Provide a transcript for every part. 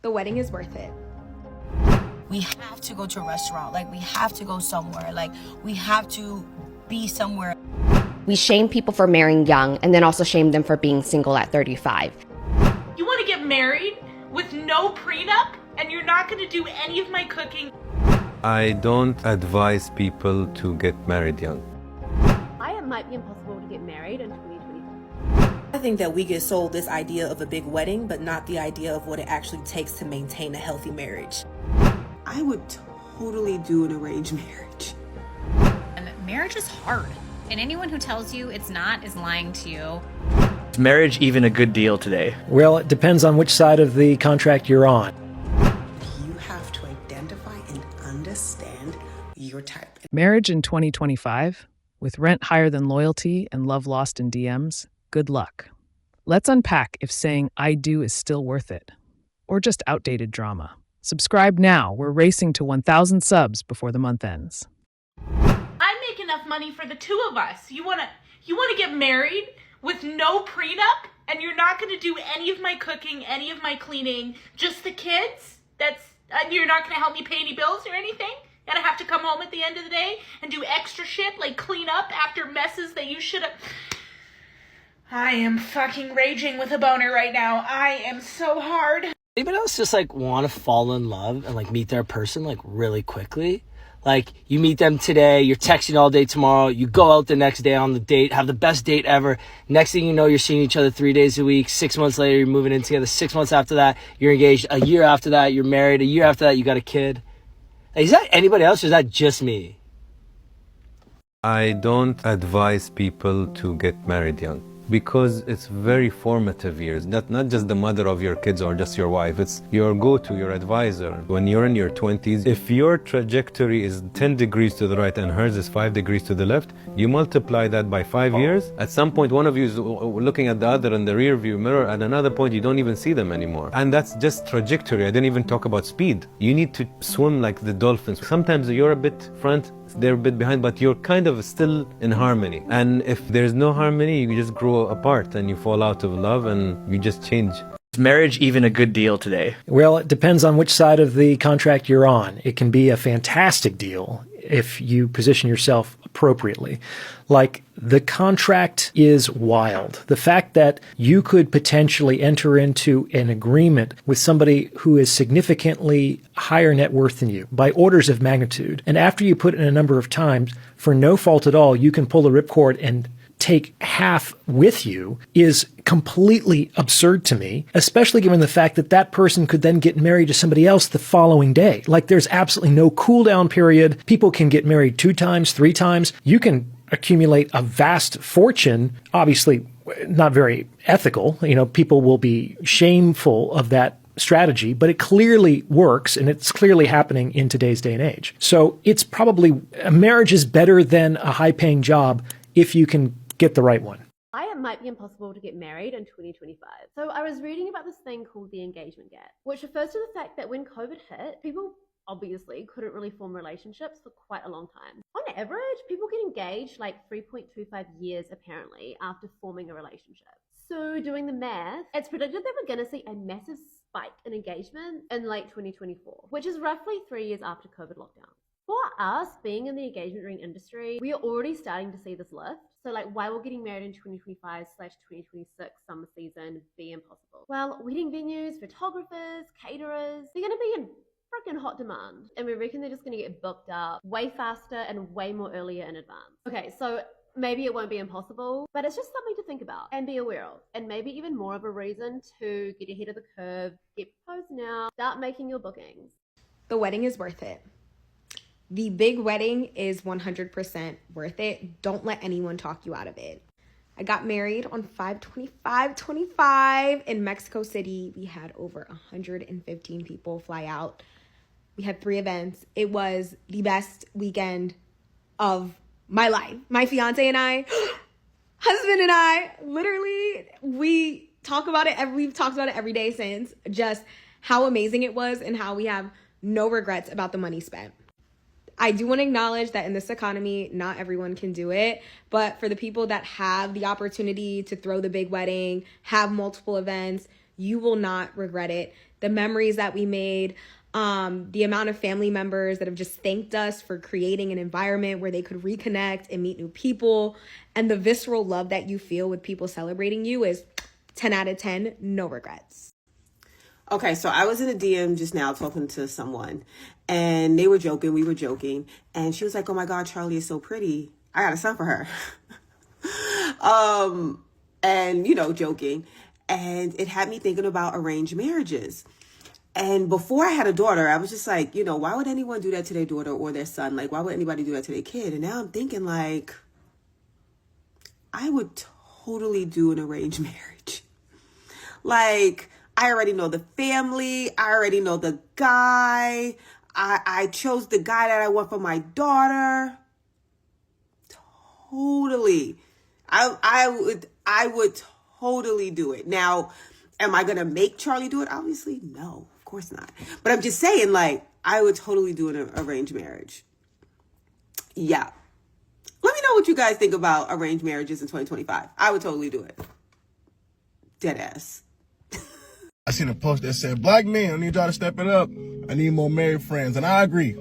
The wedding is worth it. We have to go to a restaurant. Like, we have to go somewhere. Like, we have to be somewhere. We shame people for marrying young and then also shame them for being single at 35. You want to get married with no prenup and you're not going to do any of my cooking? I don't advise people to get married young. It might be impossible to get married in 2025. I think that we get sold this idea of a big wedding, but not the idea of what it actually takes to maintain a healthy marriage. I would totally do an arranged marriage. And marriage is hard, and anyone who tells you it's not is lying to you. Is marriage even a good deal today? Well, it depends on which side of the contract you're on. You have to identify and understand your type. Marriage in 2025, with rent higher than loyalty and love lost in DMs, good luck. Let's unpack if saying I do is still worth it, or just outdated drama. Subscribe now. We're racing to 1,000 subs before the month ends. I make enough money for the two of us. You want to get married with no prenup and you're not going to do any of my cooking, any of my cleaning, just the kids? And you're not going to help me pay any bills or anything? And I have to come home at the end of the day and do extra shit like clean up after messes that you should have... I am fucking raging with a boner right now. I am so hard. Anybody else just like want to fall in love and like meet their person like really quickly? Like you meet them today, you're texting all day tomorrow, you go out the next day on the date, have the best date ever. Next thing you know, you're seeing each other 3 days a week. 6 months later, you're moving in together. 6 months after that, you're engaged. A year after that, you're married. A year after that, you got a kid. Is that anybody else or is that just me? I don't advise people to get married young because it's very formative years. Not just the mother of your kids or just your wife. It's your go-to, your advisor. When you're in your 20s, if your trajectory is 10 degrees to the right and hers is 5 degrees to the left, you multiply that by 5 years. At some point, one of you is looking at the other in the rear view mirror. At another point, you don't even see them anymore. And that's just trajectory. I didn't even talk about speed. You need to swim like the dolphins. Sometimes you're a bit front, they're a bit behind, but you're kind of still in harmony. And if there's no harmony, you just grow apart and you fall out of love and you just change. Is marriage even a good deal today? Well, it depends on which side of the contract you're on. It can be a fantastic deal if you position yourself appropriately. Like, the contract is wild. The fact that you could potentially enter into an agreement with somebody who is significantly higher net worth than you by orders of magnitude, and after you put in a number of times, for no fault at all, you can pull the ripcord and take half with you is completely absurd to me, especially given the fact that that person could then get married to somebody else the following day. Like, there's absolutely no cool down period. People can get married 2 times, 3 times. You can accumulate a vast fortune, obviously not very ethical. You know, people will be shameful of that strategy, but it clearly works and it's clearly happening in today's day and age. So it's probably, a marriage is better than a high paying job if you can get the right one. It might be impossible to get married in 2025. So I was reading about this thing called the engagement gap, which refers to the fact that when COVID hit, people obviously couldn't really form relationships for quite a long time. On average, people get engaged like 3.25 years apparently after forming a relationship. So doing the math, it's predicted that we're going to see a massive spike in engagement in late 2024, which is roughly 3 years after COVID lockdown. For us, being in the engagement ring industry, we are already starting to see this lift. So like, why will getting married in 2025/2026 summer season be impossible? Well, wedding venues, photographers, caterers, they're going to be in freaking hot demand. And we reckon they're just going to get booked up way faster and way more earlier in advance. Okay, so maybe it won't be impossible, but it's just something to think about and be aware of. And maybe even more of a reason to get ahead of the curve, get proposed now, start making your bookings. The wedding is worth it. The big wedding is 100% worth it. Don't let anyone talk you out of it. I got married on 5/25/25 in Mexico City. We had over 115 people fly out. We had 3 events. It was the best weekend of my life. My fiance and I, husband and I, literally, we've talked about it every day since, just how amazing it was and how we have no regrets about the money spent. I do want to acknowledge that in this economy, not everyone can do it. But for the people that have the opportunity to throw the big wedding, have multiple events, you will not regret it. the memories that we made, the amount of family members that have just thanked us for creating an environment where they could reconnect and meet new people, and the visceral love that you feel with people celebrating you is 10 out of 10, no regrets. Okay, so I was in a DM just now talking to someone, and they were joking, we were joking, and she was like, oh my God, Charlie is so pretty. I got a son for her. And, you know, joking. And it had me thinking about arranged marriages. And before I had a daughter, I was just like, you know, why would anyone do that to their daughter or their son? Like, why would anybody do that to their kid? And now I'm thinking, like, I would totally do an arranged marriage. Like, I already know the family. I already know the guy. I chose the guy that I want for my daughter. Totally. I would totally do it. Now, am I going to make Charlie do it? Obviously, no, of course not. But I'm just saying, like, I would totally do an arranged marriage. Yeah. Let me know what you guys think about arranged marriages in 2025. I would totally do it. Dead ass. I seen a post that said, black men, I need y'all to step it up. I need more married friends. And I agree.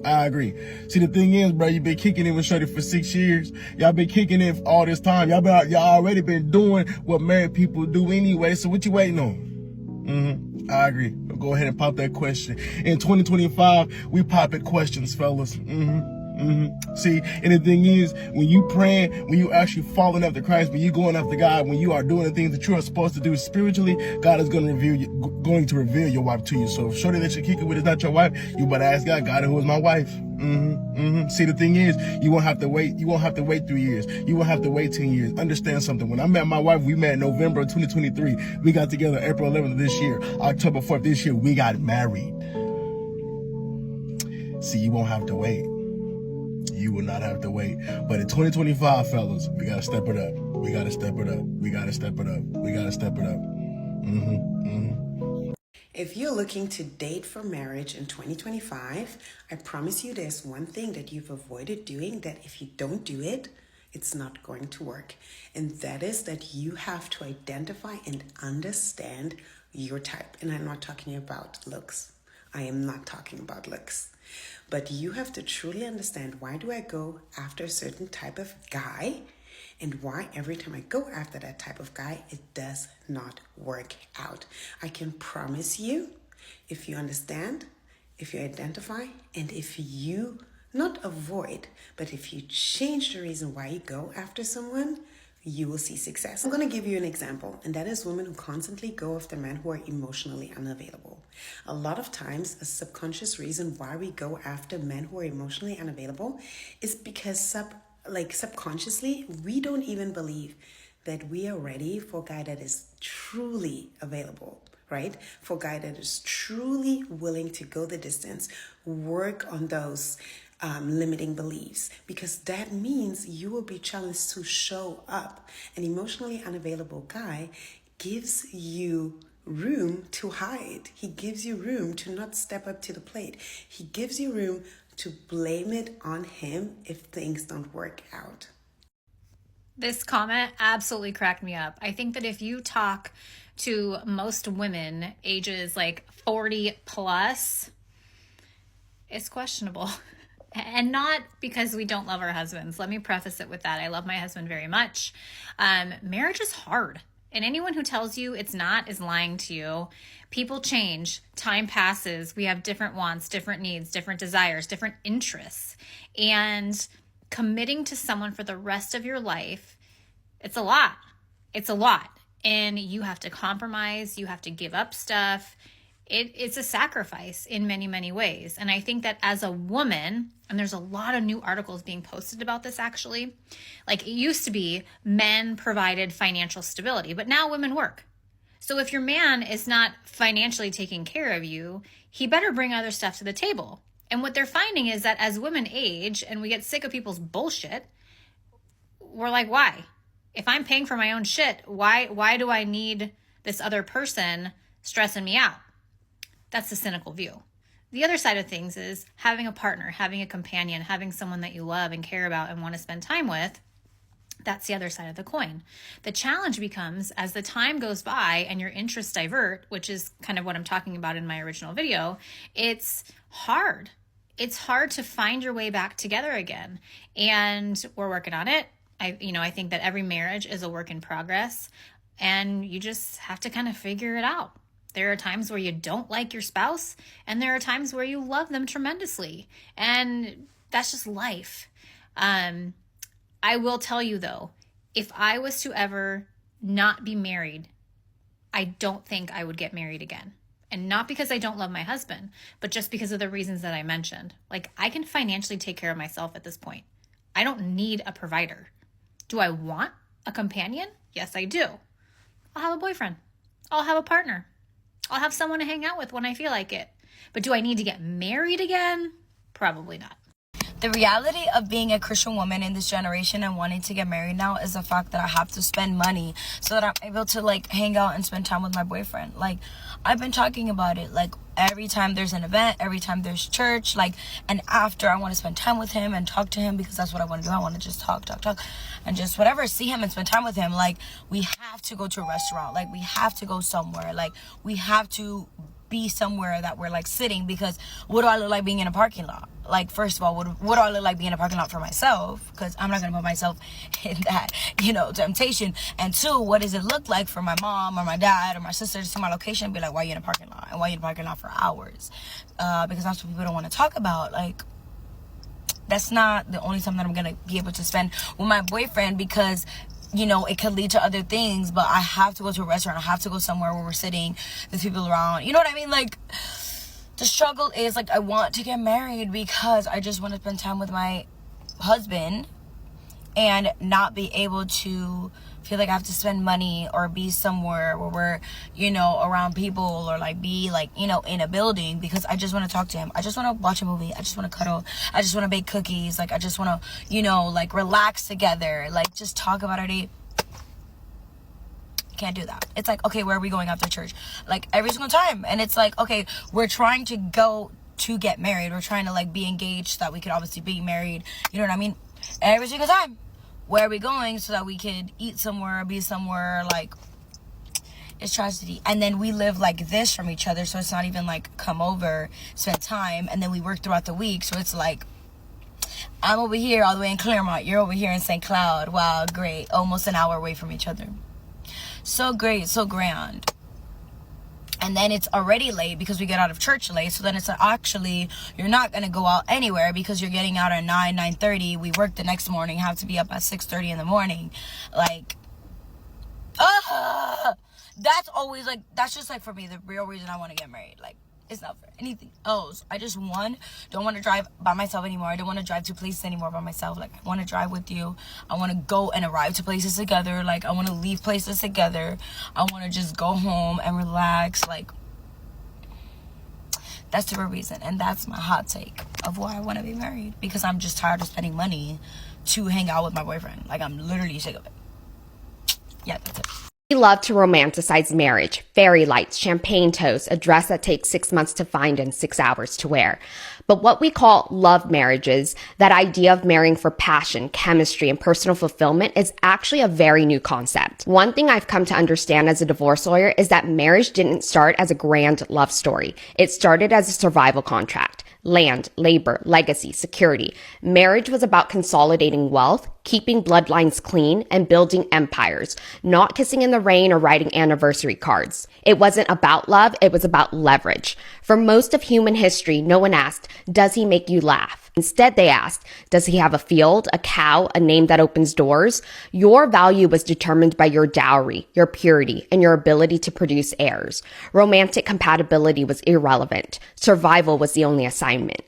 I agree. See, the thing is, bro, you been kicking it with Shorty for 6 years. Y'all been kicking it all this time. Y'all already been doing what married people do anyway. So what you waiting on? I agree. Go ahead and pop that question. In 2025, we popping questions, fellas. See, and the thing is, when you praying, when you actually following after Christ, when you going after God, when you are doing the things that you are supposed to do spiritually, God is going to reveal your wife to you. So if shorty that you're kicking with is not your wife, you better ask God, who is my wife? See, the thing is, you won't have to wait. You won't have to wait 3 years. You won't have to wait 10 years. Understand something. When I met my wife, we met in November of 2023. We got together April 11th of this year. October 4th this year, we got married. See, you won't have to wait. You will not have to wait. But in 2025, fellas, we got to step it up. We got to step it up. We got to step it up. We got to step it up. If you're looking to date for marriage in 2025, I promise you there's one thing that you've avoided doing that if you don't do it, it's not going to work. And that is that you have to identify and understand your type. And I'm not talking about looks. I am not talking about looks. But you have to truly understand, why do I go after a certain type of guy? And why every time I go after that type of guy, it does not work out. I can promise you, if you understand, if you identify, and if you not avoid, but if you change the reason why you go after someone, you will see success. I'm going to give you an example, and that is women who constantly go after men who are emotionally unavailable. A lot of times, a subconscious reason why we go after men who are emotionally unavailable is because subconsciously, we don't even believe that we are ready for a guy that is truly available, right? For a guy that is truly willing to go the distance, work on those limiting beliefs, because that means you will be challenged to show up. An emotionally unavailable guy gives you room to hide. He gives you room to not step up to the plate. He gives you room to blame it on him if things don't work out. This comment absolutely cracked me up. I think that if you talk to most women ages like 40 plus, it's questionable. And not because we don't love our husbands. Let me preface it with that. I love my husband very much. Marriage is hard. And anyone who tells you it's not is lying to you. People change. Time passes. We have different wants, different needs, different desires, different interests. And committing to someone for the rest of your life, it's a lot. It's a lot. And you have to compromise. You have to give up stuff. It's a sacrifice in many, many ways. And I think that as a woman, and there's a lot of new articles being posted about this actually, like it used to be men provided financial stability, but now women work. So if your man is not financially taking care of you, he better bring other stuff to the table. And what they're finding is that as women age and we get sick of people's bullshit, we're like, why? If I'm paying for my own shit, why do I need this other person stressing me out? That's the cynical view. The other side of things is having a partner, having a companion, having someone that you love and care about and want to spend time with. That's the other side of the coin. The challenge becomes as the time goes by and your interests divert, which is kind of what I'm talking about in my original video, it's hard. It's hard to find your way back together again. And we're working on it. I think that every marriage is a work in progress, and you just have to kind of figure it out. There are times where you don't like your spouse, and there are times where you love them tremendously. And that's just life. I will tell you though, if I was to ever not be married, I don't think I would get married again. And not because I don't love my husband, but just because of the reasons that I mentioned. Like, I can financially take care of myself at this point. I don't need a provider. Do I want a companion? Yes, I do. I'll have a boyfriend. I'll have a partner. I'll have someone to hang out with when I feel like it. But do I need to get married again? Probably not. The reality of being a Christian woman in this generation and wanting to get married now is the fact that I have to spend money so that I'm able to like hang out and spend time with my boyfriend. Like, I've been talking about it, like every time there's an event, every time there's church, like, and after I want to spend time with him and talk to him because that's what I want to do. I want to just talk and just whatever, see him and spend time with him. Like, we have to go to a restaurant, like we have to go somewhere, like we have to be somewhere that we're like sitting, because what do I look like being in a parking lot? Like, first of all, what do I look like being in a parking lot for myself? Because I'm not going to put myself in that, temptation. And two, what does it look like for my mom or my dad or my sister to see my location and be like, why are you in a parking lot? And why are you in a parking lot for hours? Because that's what people don't want to talk about. Like, that's not the only time that I'm going to be able to spend with my boyfriend, because it could lead to other things, but I have to go to a restaurant. I have to go somewhere where we're sitting, there's people around. You know what I mean? Like, the struggle is, like, I want to get married because I just want to spend time with my husband and not be able to feel like I have to spend money or be somewhere where we're, around people, or like be like, in a building, because I just want to talk to him. I just want to watch a movie. I just want to cuddle. I just want to bake cookies. Like, I just want to, like relax together, like just talk about our day. Can't do that. It's like, okay, where are we going after church? Like, every single time. And it's like, okay, we're trying to go to get married. We're trying to like be engaged so that we could obviously be married. You know what I mean? Every single time. Where are we going so that we could eat somewhere, be somewhere? Like, it's tragedy. And then we live like this from each other, so it's not even like come over, spend time, and then we work throughout the week. So it's like, I'm over here all the way in Claremont, you're over here in St. Cloud. Wow, great. Almost an hour away from each other. So great, so grand. And then it's already late because we get out of church late. So then it's like, actually, you're not going to go out anywhere because you're getting out at 9:30. We work the next morning, have to be up at 6:30 in the morning. Like, that's always like, that's just like for me, the real reason I want to get married. Like, it's not for anything else. I just don't want to drive by myself anymore. I don't want to drive to places anymore by myself. Like, I want to drive with you. I want to go and arrive to places together. Like, I want to leave places together. I want to just go home and relax. Like, that's the real reason. And that's my hot take of why I want to be married. Because I'm just tired of spending money to hang out with my boyfriend. Like, I'm literally sick of it. Yeah, that's it. We love to romanticize marriage, fairy lights, champagne toasts, a dress that takes 6 months to find and 6 hours to wear. But what we call love marriages, that idea of marrying for passion, chemistry, and personal fulfillment, is actually a very new concept. One thing I've come to understand as a divorce lawyer is that marriage didn't start as a grand love story. It started as a survival contract. Land, labor, legacy, security. Marriage was about consolidating wealth, keeping bloodlines clean, and building empires, not kissing in the rain or writing anniversary cards. It wasn't about love, it was about leverage. For most of human history, no one asked, does he make you laugh? Instead, they asked, does he have a field, a cow, a name that opens doors? Your value was determined by your dowry, your purity, and your ability to produce heirs. Romantic compatibility was irrelevant. Survival was the only assignment.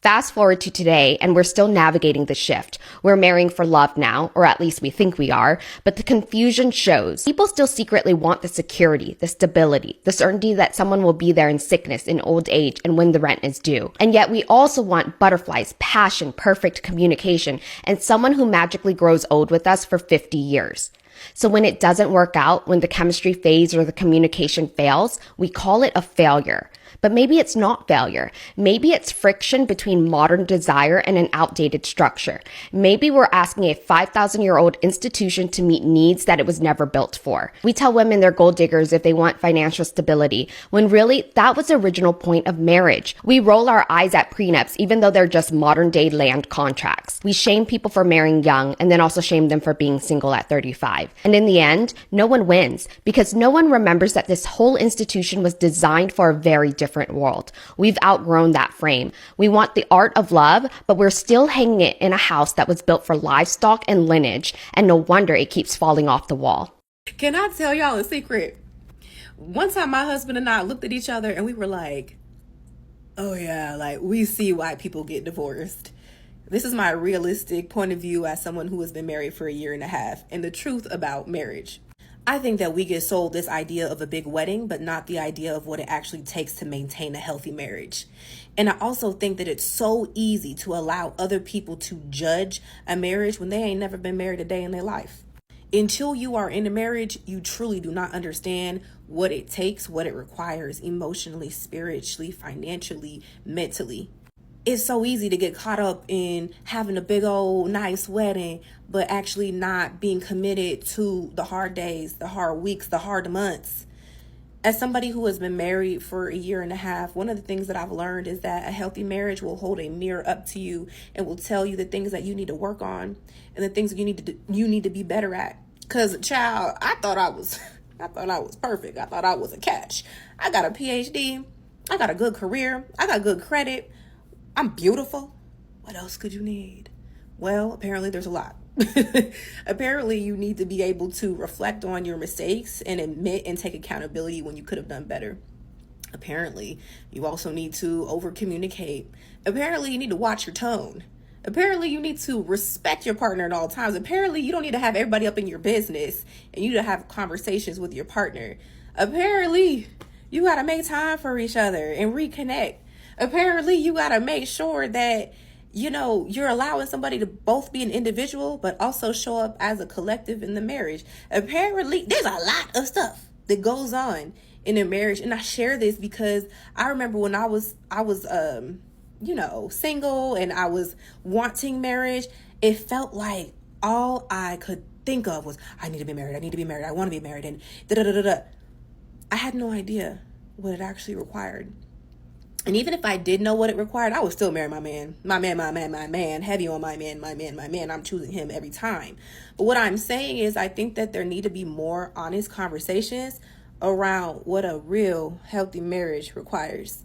Fast forward to today, and we're still navigating the shift. We're marrying for love now, or at least we think we are, but the confusion shows. People still secretly want the security, the stability, the certainty that someone will be there in sickness, in old age, and when the rent is due. And yet we also want butterflies, passion, perfect communication, and someone who magically grows old with us for 50 years. So when it doesn't work out, when the chemistry fades or the communication fails, we call it a failure. But maybe it's not failure. Maybe it's friction between modern desire and an outdated structure. Maybe we're asking a 5,000-year-old institution to meet needs that it was never built for. We tell women they're gold diggers if they want financial stability, when really that was the original point of marriage. We roll our eyes at prenups, even though they're just modern-day land contracts. We shame people for marrying young and then also shame them for being single at 35. And in the end, no one wins because no one remembers that this whole institution was designed for a very different world. We've outgrown that frame. We want the art of love, but we're still hanging it in a house that was built for livestock and lineage, and no wonder it keeps falling off the wall. Can I tell y'all a secret? One time my husband and I looked at each other and we were like, oh yeah, like we see why people get divorced. This is my realistic point of view as someone who has been married for a year and a half, and the truth about marriage. I think that we get sold this idea of a big wedding, but not the idea of what it actually takes to maintain a healthy marriage. And I also think that it's so easy to allow other people to judge a marriage when they ain't never been married a day in their life. Until you are in a marriage, you truly do not understand what it takes, what it requires emotionally, spiritually, financially, mentally. It's so easy to get caught up in having a big old nice wedding, but actually not being committed to the hard days, the hard weeks, the hard months. As somebody who has been married for a year and a half, one of the things that I've learned is that a healthy marriage will hold a mirror up to you and will tell you the things that you need to work on and the things that you need to be better at. Cause child, I thought I was perfect. I thought I was a catch. I got a PhD. I got a good career. I got good credit. I'm beautiful. What else could you need? Well, apparently there's a lot. Apparently you need to be able to reflect on your mistakes and admit and take accountability when you could have done better. Apparently you also need to over communicate. Apparently you need to watch your tone. Apparently you need to respect your partner at all times. Apparently you don't need to have everybody up in your business, and you need to have conversations with your partner. Apparently you got to make time for each other and reconnect. Apparently you got to make sure that, you're allowing somebody to both be an individual, but also show up as a collective in the marriage. Apparently there's a lot of stuff that goes on in a marriage. And I share this because I remember when I was single and I was wanting marriage, it felt like all I could think of was, I need to be married. I need to be married. I want to be married. And I had no idea what it actually required. And even if I did know what it required, I would still marry my man, heavy on my man. I'm choosing him every time. But what I'm saying is I think that there need to be more honest conversations around what a real healthy marriage requires.